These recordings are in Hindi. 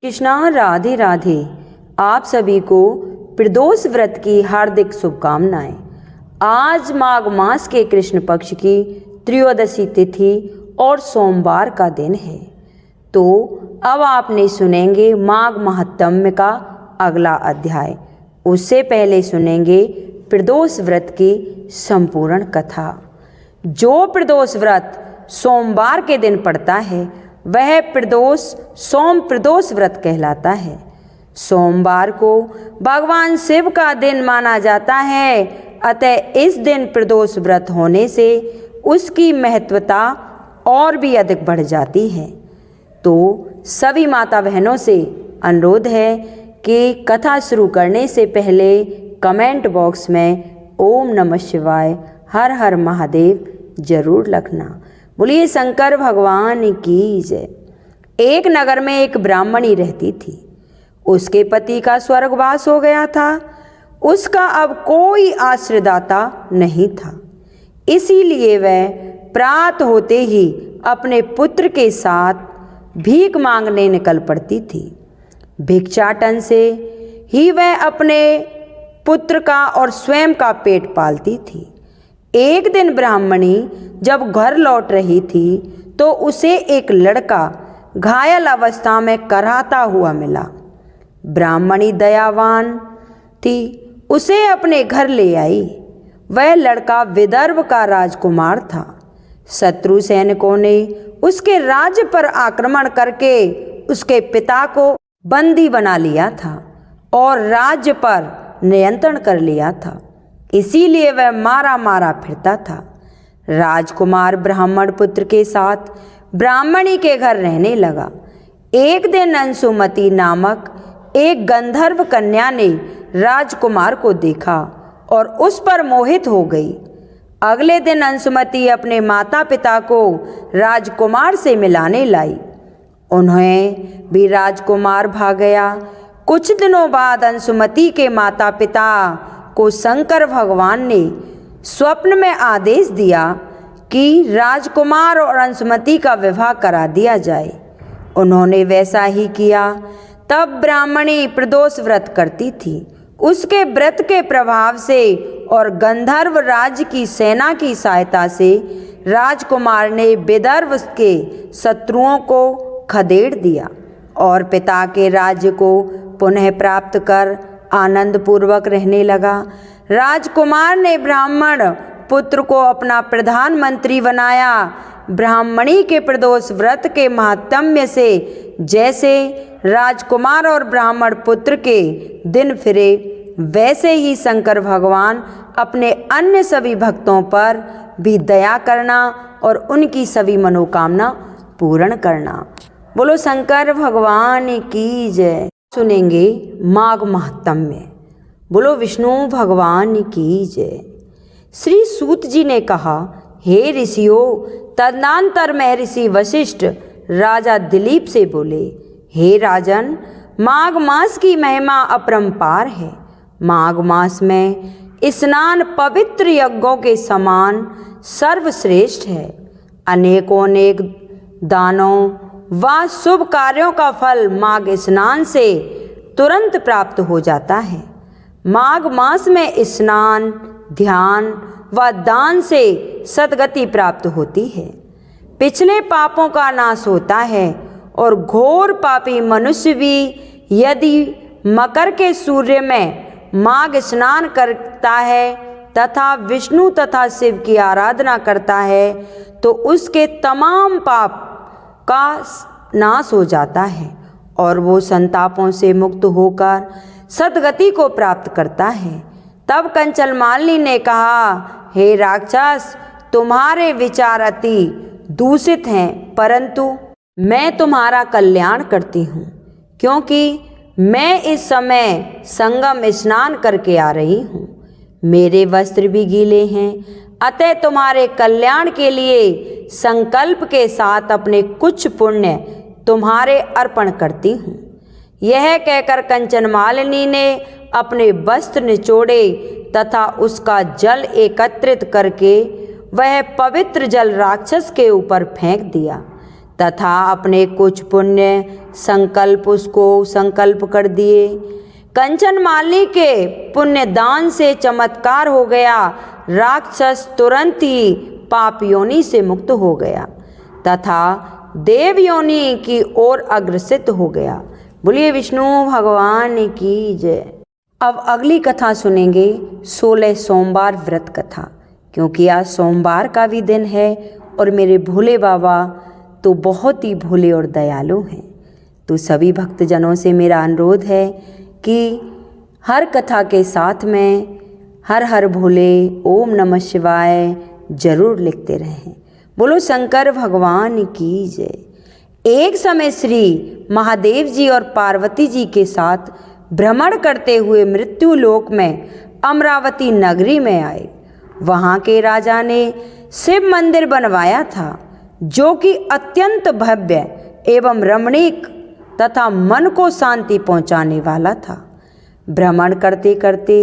कृष्णा राधे राधे। आप सभी को प्रदोष व्रत की हार्दिक शुभकामनाएं। आज माघ मास के कृष्ण पक्ष की त्रयोदशी तिथि और सोमवार का दिन है। तो अब आपने सुनेंगे माघ महात्म्य का अगला अध्याय। उससे पहले सुनेंगे प्रदोष व्रत की संपूर्ण कथा। जो प्रदोष व्रत सोमवार के दिन पड़ता है वह सोम प्रदोष व्रत कहलाता है। सोमवार को भगवान शिव का दिन माना जाता है, अतः इस दिन प्रदोष व्रत होने से उसकी महत्वता और भी अधिक बढ़ जाती है। तो सभी माता बहनों से अनुरोध है कि कथा शुरू करने से पहले कमेंट बॉक्स में ओम नमः शिवाय हर हर महादेव जरूर लिखना। बोलिए शंकर भगवान की जय। एक नगर में एक ब्राह्मणी रहती थी। उसके पति का स्वर्गवास हो गया था। उसका अब कोई आश्रयदाता नहीं था, इसीलिए वह प्रातः होते ही अपने पुत्र के साथ भीख मांगने निकल पड़ती थी। भिक्षाटन से ही वह अपने पुत्र का और स्वयं का पेट पालती थी। एक दिन ब्राह्मणी जब घर लौट रही थी तो उसे एक लड़का घायल अवस्था में कराहता हुआ मिला। ब्राह्मणी दयावान थी, उसे अपने घर ले आई। वह लड़का विदर्भ का राजकुमार था। शत्रु सैनिकों ने उसके राज्य पर आक्रमण करके उसके पिता को बंदी बना लिया था और राज्य पर नियंत्रण कर लिया था, इसीलिए वह मारा मारा फिरता था। राजकुमार ब्राह्मण पुत्र के साथ ब्राह्मणी के घर रहने लगा। एक दिन अंशुमती नामक एक गंधर्व कन्या ने राजकुमार को देखा और उस पर मोहित हो गई। अगले दिन अंशुमती अपने माता पिता को राजकुमार से मिलाने लाई। उन्हें भी राजकुमार भा गया। कुछ दिनों बाद अंशुमती के माता पिता को शंकर भगवान ने स्वप्न में आदेश दिया कि राजकुमार और अंशुमती का विवाह करा दिया जाए। उन्होंने वैसा ही किया। तब ब्राह्मणी प्रदोष व्रत करती थी। उसके व्रत के प्रभाव से और गंधर्व राज्य की सेना की सहायता से राजकुमार ने विदर्भ के शत्रुओं को खदेड़ दिया और पिता के राज्य को पुनः प्राप्त कर आनंद पूर्वक रहने लगा। राजकुमार ने ब्राह्मण पुत्र को अपना प्रधानमंत्री बनाया। ब्राह्मणी के प्रदोष व्रत के महात्म्य से जैसे राजकुमार और ब्राह्मण पुत्र के दिन फिरे, वैसे ही शंकर भगवान अपने अन्य सभी भक्तों पर भी दया करना और उनकी सभी मनोकामना पूर्ण करना। बोलो शंकर भगवान की जय। सुनेंगे माघ महात्म्य। बोलो विष्णु भगवान की जय। श्री सूत जी ने कहा, हे ऋषियों, तदनंतर महर्षि वशिष्ठ राजा दिलीप से बोले, हे राजन, माघ मास की महिमा अपरंपार है। माघ मास में स्नान पवित्र यज्ञों के समान सर्वश्रेष्ठ है। अनेकों अनेक दानों व शुभ कार्यों का फल माघ स्नान से तुरंत प्राप्त हो जाता है। माघ मास में स्नान, ध्यान व दान से सद्गति प्राप्त होती है। पिछले पापों का नाश होता है और घोर पापी मनुष्य भी यदि मकर के सूर्य में माघ स्नान करता है तथा विष्णु तथा शिव की आराधना करता है तो उसके तमाम पाप का नाश हो जाता है और वो संतापों से मुक्त होकर सद्गति को प्राप्त करता है। तब कंचन मालिनी ने कहा, हे राक्षस, तुम्हारे विचार अति दूषित हैं, परंतु मैं तुम्हारा कल्याण करती हूँ, क्योंकि मैं इस समय संगम स्नान करके आ रही हूँ। मेरे वस्त्र भी गीले हैं, अतः तुम्हारे कल्याण के लिए संकल्प के साथ अपने कुछ पुण्य तुम्हारे अर्पण करती हूँ। यह कहकर कंचन मालिनी ने अपने वस्त्र निचोड़े तथा उसका जल एकत्रित करके वह पवित्र जल राक्षस के ऊपर फेंक दिया तथा अपने कुछ पुण्य संकल्प उसको संकल्प कर दिए। कंचन मालिनी के पुण्य दान से चमत्कार हो गया। राक्षस तुरंत ही पाप योनि से मुक्त हो गया तथा देव योनि की ओर अग्रसित हो गया। बोलिए विष्णु भगवान की जय। अब अगली कथा सुनेंगे 16 सोमवार व्रत कथा, क्योंकि आज सोमवार का भी दिन है और मेरे भोले बाबा तो बहुत ही भोले और दयालु हैं। तो सभी भक्तजनों से मेरा अनुरोध है कि हर कथा के साथ में हर हर भोले ओम नमः शिवाय जरूर लिखते रहें। बोलो शंकर भगवान की जय। एक समय श्री महादेव जी और पार्वती जी के साथ भ्रमण करते हुए मृत्यु लोक में अमरावती नगरी में आए। वहाँ के राजा ने शिव मंदिर बनवाया था, जो कि अत्यंत भव्य एवं रमणीक तथा मन को शांति पहुँचाने वाला था। भ्रमण करते करते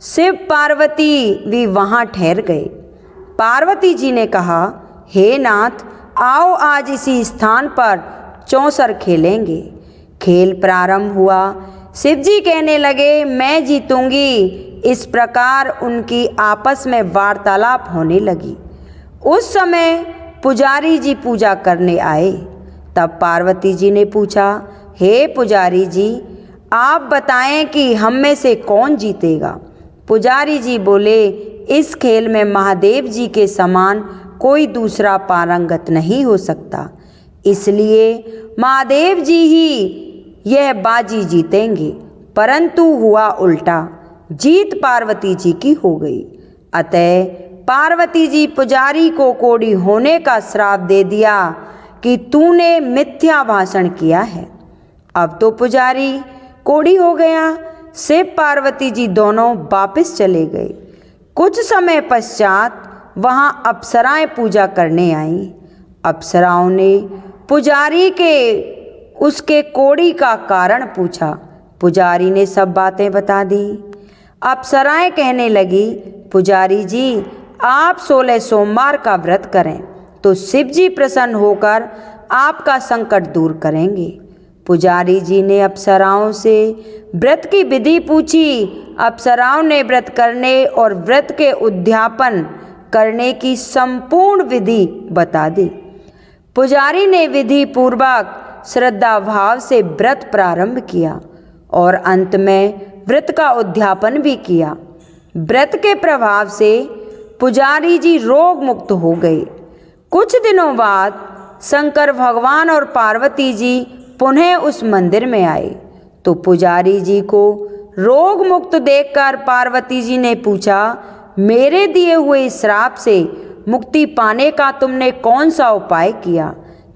शिव पार्वती भी वहाँ ठहर गए। पार्वती जी ने कहा, हे नाथ, आओ आज इसी स्थान पर चौसर खेलेंगे। खेल प्रारंभ हुआ। शिव जी कहने लगे, मैं जीतूंगी। इस प्रकार उनकी आपस में वार्तालाप होने लगी। उस समय पुजारी जी पूजा करने आए। तब पार्वती जी ने पूछा, हे पुजारी जी, आप बताएं कि हम में से कौन जीतेगा। पुजारी जी बोले, इस खेल में महादेव जी के समान कोई दूसरा पारंगत नहीं हो सकता, इसलिए महादेव जी ही यह बाजी जीतेंगे। परंतु हुआ उल्टा, जीत पार्वती जी की हो गई। अतः पार्वती जी पुजारी को कोढ़ी होने का श्राप दे दिया कि तूने मिथ्या भाषण किया है। अब तो पुजारी कोढ़ी हो गया। शिव पार्वती जी दोनों वापस चले गए। कुछ समय पश्चात वहाँ अप्सराएं पूजा करने आईं। अप्सराओं ने पुजारी के उसके कोढ़ी का कारण पूछा। पुजारी ने सब बातें बता दी। अप्सराएं कहने लगी, पुजारी जी, आप 16 सोमवार का व्रत करें तो शिव जी प्रसन्न होकर आपका संकट दूर करेंगे। पुजारी जी ने अप्सराओं से व्रत की विधि पूछी। अप्सराओं ने व्रत करने और व्रत के उद्यापन करने की संपूर्ण विधि बता दी। पुजारी ने विधि पूर्वक श्रद्धा भाव से व्रत प्रारंभ किया और अंत में व्रत का उद्यापन भी किया। व्रत के प्रभाव से पुजारी जी रोग मुक्त हो गए। कुछ दिनों बाद शंकर भगवान और पार्वती जी पुनः उस मंदिर में आए तो पुजारी जी को रोग मुक्त देखकर पार्वती जी ने पूछा, मेरे दिए हुए श्राप से मुक्ति पाने का तुमने कौन सा उपाय किया।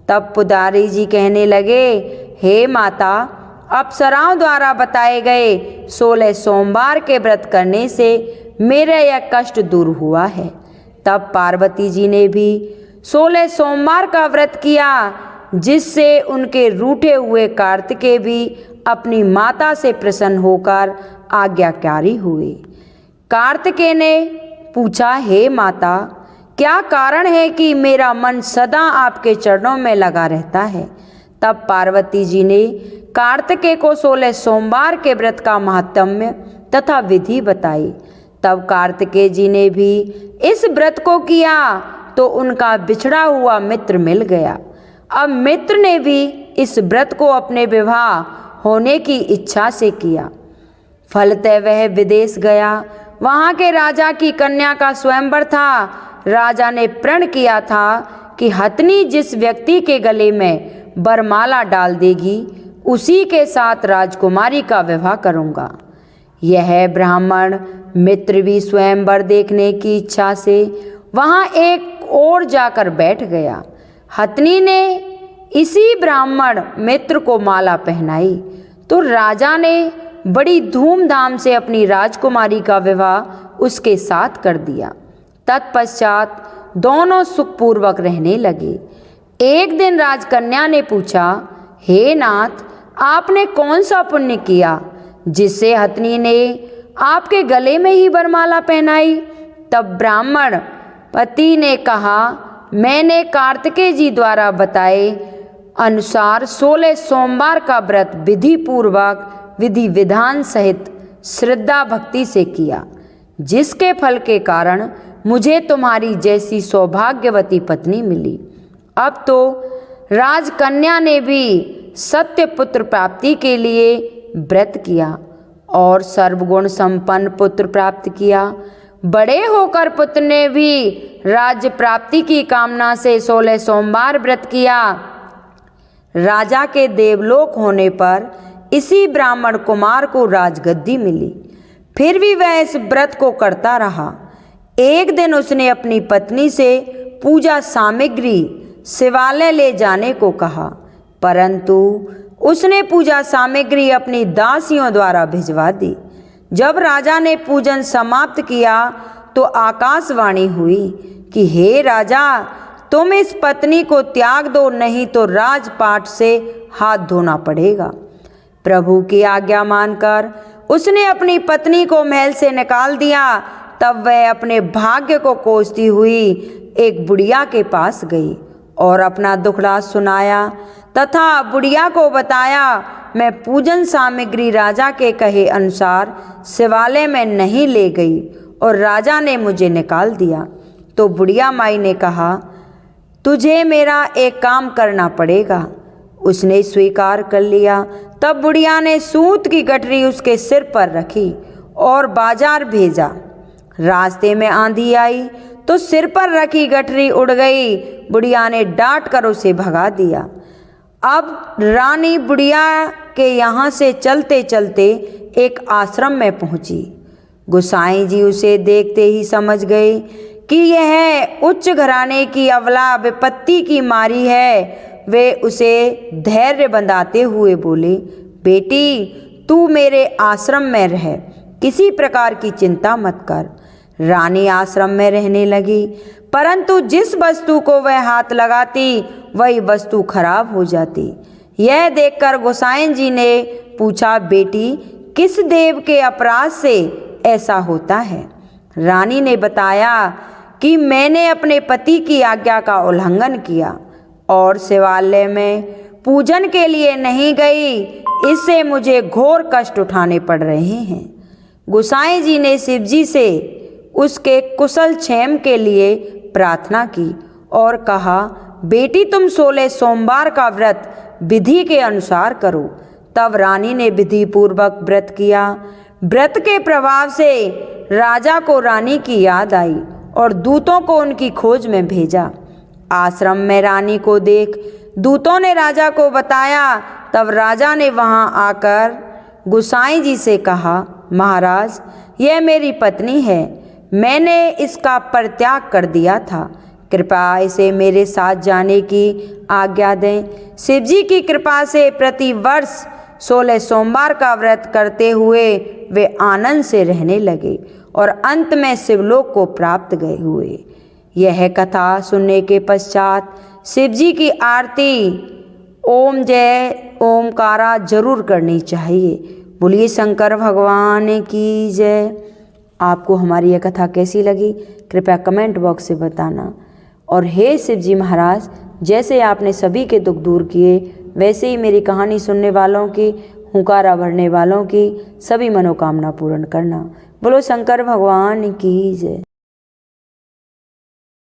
तब पुजारी जी कहने लगे, हे माता, अप्सराओं द्वारा बताए गए 16 सोमवार के व्रत करने से मेरा यह कष्ट दूर हुआ है। तब पार्वती जी ने भी 16 सोमवार का व्रत किया, जिससे उनके रूठे हुए कार्तिकेय भी अपनी माता से प्रसन्न होकर आज्ञाकारी हुए। कार्तिकेय ने पूछा, हे माता, क्या कारण है कि मेरा मन सदा आपके चरणों में लगा रहता है। तब पार्वती जी ने कार्तिकेय को 16 सोमवार के व्रत का महात्म्य तथा विधि बताई। तब कार्तिकेय जी ने भी इस व्रत को किया तो उनका बिछड़ा हुआ मित्र मिल गया। अब मित्र ने भी इस व्रत को अपने विवाह होने की इच्छा से किया। फलतः वह विदेश गया। वहाँ के राजा की कन्या का स्वयंवर था। राजा ने प्रण किया था कि हथनी जिस व्यक्ति के गले में वरमाला डाल देगी, उसी के साथ राजकुमारी का विवाह करूँगा। यह ब्राह्मण मित्र भी स्वयंवर देखने की इच्छा से वहाँ एक ओर जाकर बैठ गया। हथनी ने इसी ब्राह्मण मित्र को माला पहनाई तो राजा ने बड़ी धूमधाम से अपनी राजकुमारी का विवाह उसके साथ कर दिया। तत्पश्चात दोनों सुखपूर्वक रहने लगे। एक दिन राजकन्या ने पूछा, हे नाथ, आपने कौन सा पुण्य किया जिससे हथनी ने आपके गले में ही वरमाला पहनाई। तब ब्राह्मण पति ने कहा, मैंने कार्तिकेय जी द्वारा बताए अनुसार 16 सोमवार का व्रत विधि पूर्वक विधि विधान सहित श्रद्धा भक्ति से किया, जिसके फल के कारण मुझे तुम्हारी जैसी सौभाग्यवती पत्नी मिली। अब तो राजकन्या ने भी सत्य पुत्र प्राप्ति के लिए व्रत किया और सर्वगुण संपन्न पुत्र प्राप्त किया। बड़े होकर पुत्र ने भी राज्य प्राप्ति की कामना से 16 सोमवार व्रत किया। राजा के देवलोक होने पर इसी ब्राह्मण कुमार को राजगद्दी मिली। फिर भी वह इस व्रत को करता रहा। एक दिन उसने अपनी पत्नी से पूजा सामग्री शिवालय ले जाने को कहा, परंतु उसने पूजा सामग्री अपनी दासियों द्वारा भिजवा दी। जब राजा ने पूजन समाप्त किया तो आकाशवाणी हुई कि हे राजा, तुम इस पत्नी को त्याग दो, नहीं तो राजपाट से हाथ धोना पड़ेगा। प्रभु की आज्ञा मानकर उसने अपनी पत्नी को महल से निकाल दिया। तब वह अपने भाग्य को कोसती हुई एक बुढ़िया के पास गई और अपना दुखड़ा सुनाया तथा बुढ़िया को बताया, मैं पूजन सामग्री राजा के कहे अनुसार शिवालय में नहीं ले गई और राजा ने मुझे निकाल दिया। तो बुढ़िया माई ने कहा, तुझे मेरा एक काम करना पड़ेगा। उसने स्वीकार कर लिया। तब बुढ़िया ने सूत की गठरी उसके सिर पर रखी और बाजार भेजा। रास्ते में आंधी आई तो सिर पर रखी गठरी उड़ गई। बुढ़िया ने डांट कर उसे भगा दिया। अब रानी बुढ़िया के यहाँ से चलते चलते एक आश्रम में पहुँची। गोसाई जी उसे देखते ही समझ गए कि यह उच्च घराने की अबला विपत्ति की मारी है। वे उसे धैर्य बंधाते हुए बोले, बेटी तू मेरे आश्रम में रह, किसी प्रकार की चिंता मत कर। रानी आश्रम में रहने लगी, परंतु जिस वस्तु को वह हाथ लगाती वही वस्तु खराब हो जाती। यह देखकर गोसाई जी ने पूछा, बेटी किस देव के अपराध से ऐसा होता है? रानी ने बताया कि मैंने अपने पति की आज्ञा का उल्लंघन किया और शिवालय में पूजन के लिए नहीं गई, इससे मुझे घोर कष्ट उठाने पड़ रहे हैं। गोसाई जी ने शिव जी से उसके कुशल क्षेम के लिए प्रार्थना की और कहा, बेटी तुम 16 सोमवार का व्रत विधि के अनुसार करो। तब रानी ने विधि पूर्वक व्रत किया। व्रत के प्रभाव से राजा को रानी की याद आई और दूतों को उनकी खोज में भेजा। आश्रम में रानी को देख दूतों ने राजा को बताया। तब राजा ने वहां आकर गोसाई जी से कहा, महाराज यह मेरी पत्नी है, मैंने इसका परित्याग कर दिया था, कृपया इसे मेरे साथ जाने की आज्ञा दें। शिव जी की कृपा से प्रति वर्ष 16 सोमवार का व्रत करते हुए वे आनंद से रहने लगे और अंत में शिवलोक को प्राप्त गए हुए। यह कथा सुनने के पश्चात शिव जी की आरती ओम जय ओमकारा जरूर करनी चाहिए। बोलिए शंकर भगवान की जय। आपको हमारी यह कथा कैसी लगी कृपया कमेंट बॉक्स से बताना। और हे शिव जी महाराज, जैसे आपने सभी के दुख दूर किए, वैसे ही मेरी कहानी सुनने वालों की, हुंकारा भरने वालों की सभी मनोकामना पूर्ण करना। बोलो शंकर भगवान की जय।